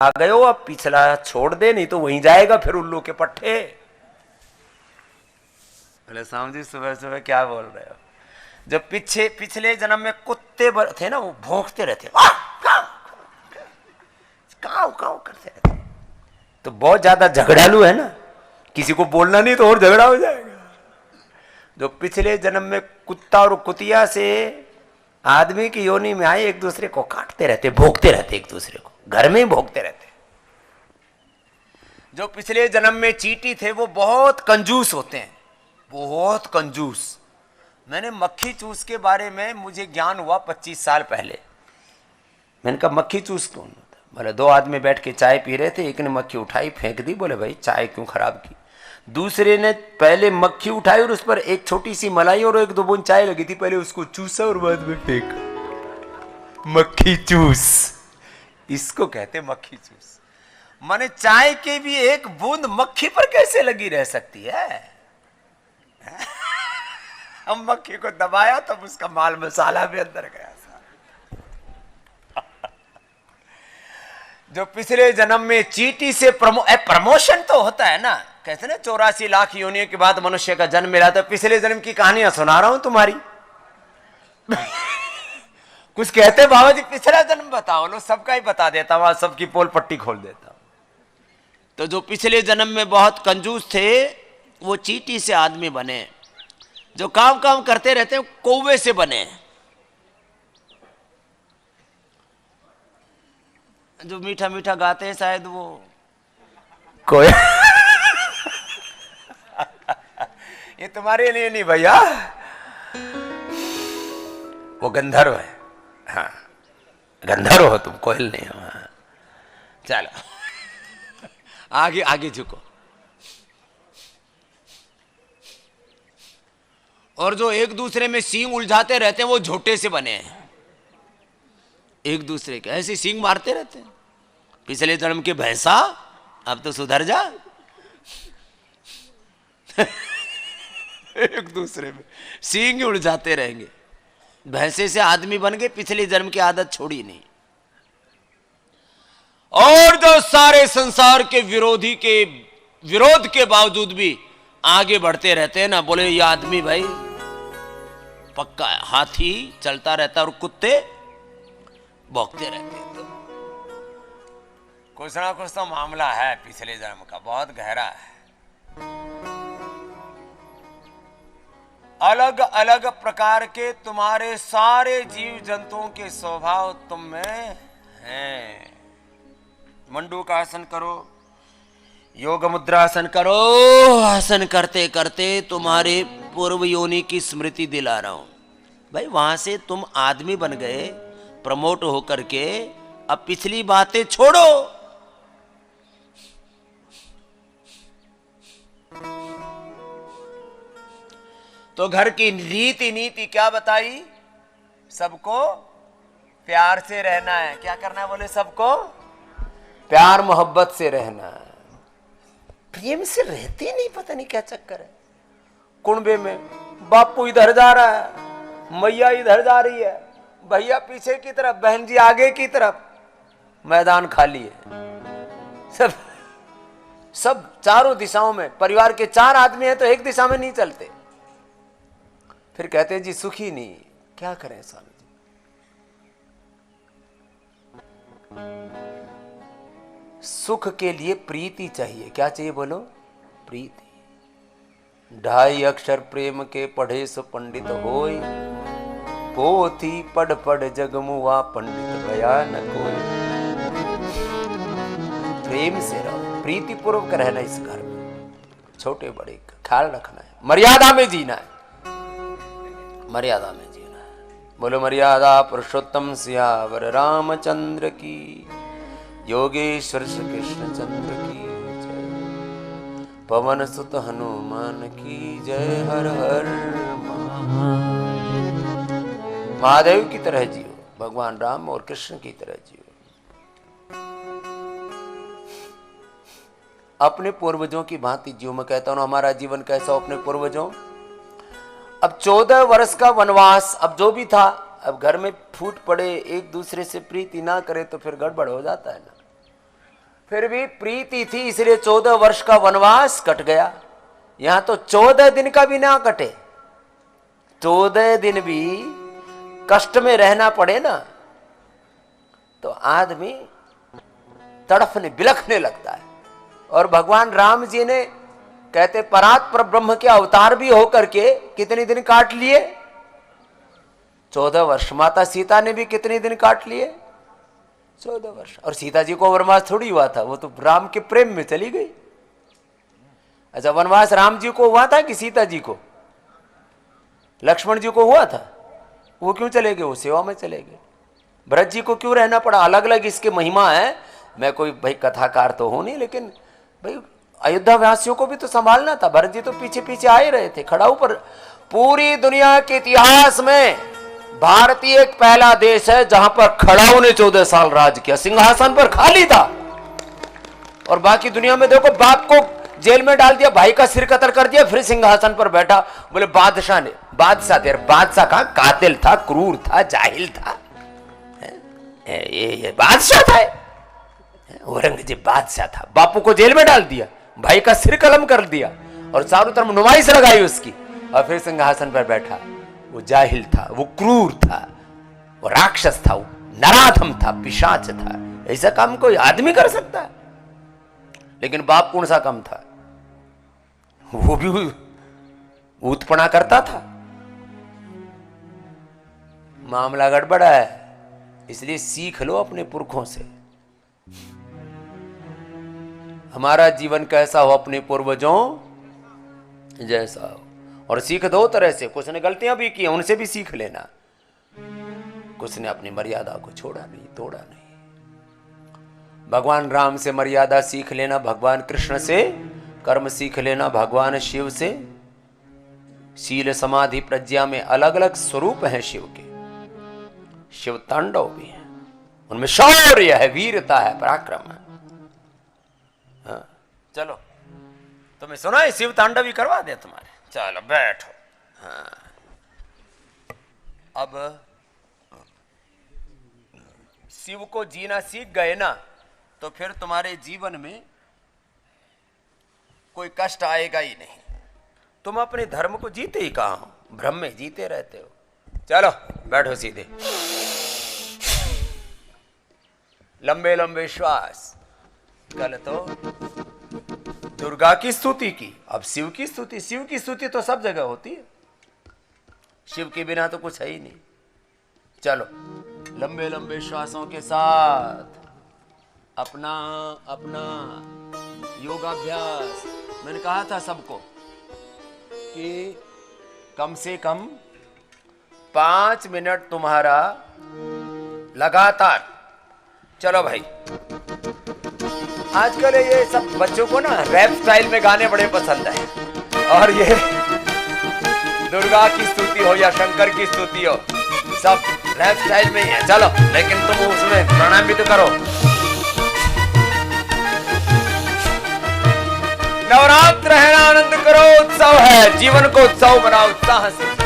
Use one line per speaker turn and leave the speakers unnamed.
आ गए हो, अब पिछला छोड़ दे, नहीं तो वहीं जाएगा फिर उल्लू के पट्टे। बोले स्वामी जी सुबह सुबह क्या बोल रहे हो? जब पिछले जन्म में कुत्ते थे ना, वो भौंकते रहते, काऊ काऊ करते रहते, तो बहुत ज्यादा झगड़ालू है ना, किसी को बोलना नहीं तो और झगड़ा हो जाएगा। जो पिछले जन्म में कुत्ता और कुतिया से आदमी की योनि में आए, एक दूसरे को काटते रहते, भोंकते रहते, एक दूसरे को घर में ही भोंकते रहते। जो पिछले जन्म में चींटी थे वो बहुत कंजूस होते हैं, बहुत कंजूस। मैंने मक्खी चूस के बारे में मुझे ज्ञान हुआ 25 साल पहले। मैंने कहा मक्खी चूस कौन होता? बोले दो आदमी बैठ के चाय पी रहे थे, एक ने मक्खी उठाई फेंक दी, बोले भाई चाय क्यों खराब की। दूसरे ने पहले मक्खी उठाई और उस पर एक छोटी सी मलाई और एक दो बूंद चाय लगी थी, पहले उसको चूसा और बाद में फेंका। मक्खी चूस, इसको कहते मक्खी चूस। माने चाय की भी एक बूंद मक्खी पर कैसे लगी रह सकती है? हम मक्खी को दबाया तब उसका माल मसाला भी अंदर गया। जो पिछले जन्म में चींटी से प्रमोशन तो होता है ना, कहते ना 84 लाख योनियों के बाद मनुष्य का जन्म मिला। तो पिछले जन्म की कहानियां सुना रहा हूं तुम्हारी। कुछ कहते बाबा जी पिछला जन्म बताओ, लो सबका ही बता देता हूं, सबकी पोल पट्टी खोल देता हूं। तो जो पिछले जन्म में बहुत कंजूस थे वो चींटी से आदमी बने। जो काम काम करते रहते हैं कौवे से बने। जो मीठा मीठा गाते हैं शायद वो कोई ये तुम्हारे लिए नहीं भैया, वो गंधर्व है। हाँ गंधर्व हो तुम, कोयल नहीं हो। हाँ चलो आगे आगे झुको। और जो एक दूसरे में सींग उलझाते रहते हैं वो झोटे से बने हैं। एक दूसरे के ऐसे सींग मारते रहते हैं। पिछले जन्म के भैंसा, अब तो सुधर जा। एक दूसरे में सींग उलझाते रहेंगे। भैंसे से आदमी बन गए, पिछले जन्म की आदत छोड़ी नहीं। और जो सारे संसार के विरोधी के विरोध के बावजूद भी आगे बढ़ते रहते हैं ना, बोले ये आदमी भाई पक्का है। हाथी चलता रहता और कुत्ते भौंकते रहते हैं। तो कुछ ना कुछ तो मामला है पिछले जन्म का, बहुत गहरा है। अलग अलग प्रकार के तुम्हारे सारे जीव जंतुओं के स्वभाव तुम में हैं। मंडू का आसन करो, योग मुद्रा आसन करो। आसन करते करते तुम्हारे पूर्व योनि की स्मृति दिला रहा हूं भाई। वहां से तुम आदमी बन गए प्रमोट होकर के, अब पिछली बातें छोड़ो। तो घर की रीति नीति क्या बताई? सबको प्यार से रहना है। क्या करना है? बोले सबको प्यार मोहब्बत से रहना है। प्रेम से रहते नहीं, पता नहीं क्या चक्कर है। कुंबे में बापू इधर जा रहा है, मैया इधर जा रही है, भैया पीछे की तरफ, बहन जी आगे की तरफ, मैदान खाली है। सब चारों दिशाओं में। परिवार के 4 आदमी हैं तो एक दिशा में नहीं चलते। फिर कहते हैं जी सुखी नहीं। क्या करें स्वामी जी? सुख के लिए प्रीति चाहिए। क्या चाहिए बोलो? प्रीति। 2.5 अक्षर प्रेम के पढ़े सो पंडित होय, पोथी पढ़ पढ़ जगमुआ पंडित भया न कोई। प्रेम से रहो, प्रीति पूर्वक रहना इस घर में। छोटे बड़े ख्याल रखना है, मर्यादा में जीना है, मर्यादा में जीना है। बोलो मर्यादा पुरुषोत्तम सियावर रामचंद्र की, योगेश्वर श्री कृष्ण चंद्र की जय, पवन सुत हनुमान की जय। हर हर महादेव की तरह जियो, भगवान राम और कृष्ण की तरह जियो। अपने पूर्वजों की भांति जियो। मैं कहता हूं हमारा जीवन कैसा हो अपने पूर्वजों। अब 14 वर्ष का वनवास, अब जो भी था, अब घर में फूट पड़े, एक दूसरे से प्रीति ना करे तो फिर गड़बड़ हो जाता है ना। फिर भी प्रीति थी, इसलिए 14 वर्ष का वनवास कट गया। यहां तो 14 दिन का भी ना कटे, 14 दिन भी कष्ट में रहना पड़े ना, तो आदमी तड़फने बिलखने लगता है। और भगवान राम जी ने कहते परात्पर ब्रह्म के अवतार भी होकर के कितने दिन काट लिए? 14 वर्ष। माता सीता ने भी कितने दिन काट लिए? 14 वर्ष। और सीता जी को वनवास थोड़ी हुआ था, वो तो राम के प्रेम में चली गई। अच्छा, वनवास राम जी को हुआ था कि सीता जी को? लक्ष्मण जी को हुआ था, वो क्यों चले गए? वो सेवा में चले गए। भरत जी को क्यों रहना पड़ा? अलग अलग इसके महिमा है। मैं कोई भाई कथाकार तो हूं नहीं, लेकिन भाई अयोध्या वासियों को भी तो संभालना था। भरत जी तो पीछे पीछे आ ही रहे थे। खड़ाऊ पर पूरी दुनिया के इतिहास में भारतीय एक पहला देश है जहां पर खड़ाऊ ने 14 साल राज किया, सिंहासन पर खाली था। और बाकी दुनिया में देखो, बाप को जेल में डाल दिया, भाई का सिर कतर कर दिया, फिर सिंहासन पर बैठा। बोले बादशाह ने, बादशाह थे, बादशाह का कातिल था, क्रूर था, जाहिल था। ये बादशाह था, औरंगजेब बादशाह था। बापू को जेल में डाल दिया, भाई का सिर कलम कर दिया और चारों तरफ नुमाइश लगाई उसकी, और फिर सिंहासन पर बैठा। वो जाहिल था, वो क्रूर था, वो राक्षस था, वो नराधम था, पिशाच था। ऐसा काम कोई आदमी कर सकता है? लेकिन बाप कौन सा कम था? वो भी उत्पना करता था। मामला गड़बड़ा है, इसलिए सीख लो अपने पुरखों से। हमारा जीवन कैसा हो, अपने पूर्वजों जैसा हो। और सीख दो तरह से, कुछ ने गलतियां भी की, उनसे भी सीख लेना। कुछ ने अपनी मर्यादा को छोड़ा नहीं, तोड़ा नहीं। भगवान राम से मर्यादा सीख लेना, भगवान कृष्ण से कर्म सीख लेना, भगवान शिव से शील समाधि प्रज्ञा में अलग अलग स्वरूप हैं शिव के। शिव तांडव भी है, उनमें शौर्य है, वीरता है, पराक्रम है। हाँ, चलो तुम्हें सुना है, शिव तांडव ही करवा दे तुम्हारे। चलो बैठो। हाँ, अब शिव को जीना सीख गए ना, तो फिर तुम्हारे जीवन में कोई कष्ट आएगा ही नहीं। तुम अपने धर्म को जीते ही कहां हो, भ्रम में जीते रहते हो। चलो बैठो सीधे, लंबे लंबे श्वास। कल तो दुर्गा की स्तुति की, अब शिव की स्तुति। शिव की स्तुति तो सब जगह होती है, शिव के बिना तो कुछ है ही नहीं। चलो लंबे लंबे श्वासों के साथ अपना अपना योगाभ्यास। मैंने कहा था सबको कि कम से कम 5 मिनट तुम्हारा लगातार। चलो भाई, आजकल ये सब बच्चों को ना रैप स्टाइल में गाने बड़े पसंद है, और ये दुर्गा की स्तुति हो या शंकर की स्तुति हो, सब रैप स्टाइल में ही है। चलो, लेकिन तुम उसमें प्रणाम भी तो करो। नवरात्र है, आनंद करो, उत्सव है, जीवन को उत्सव बनाओ उत्साह से।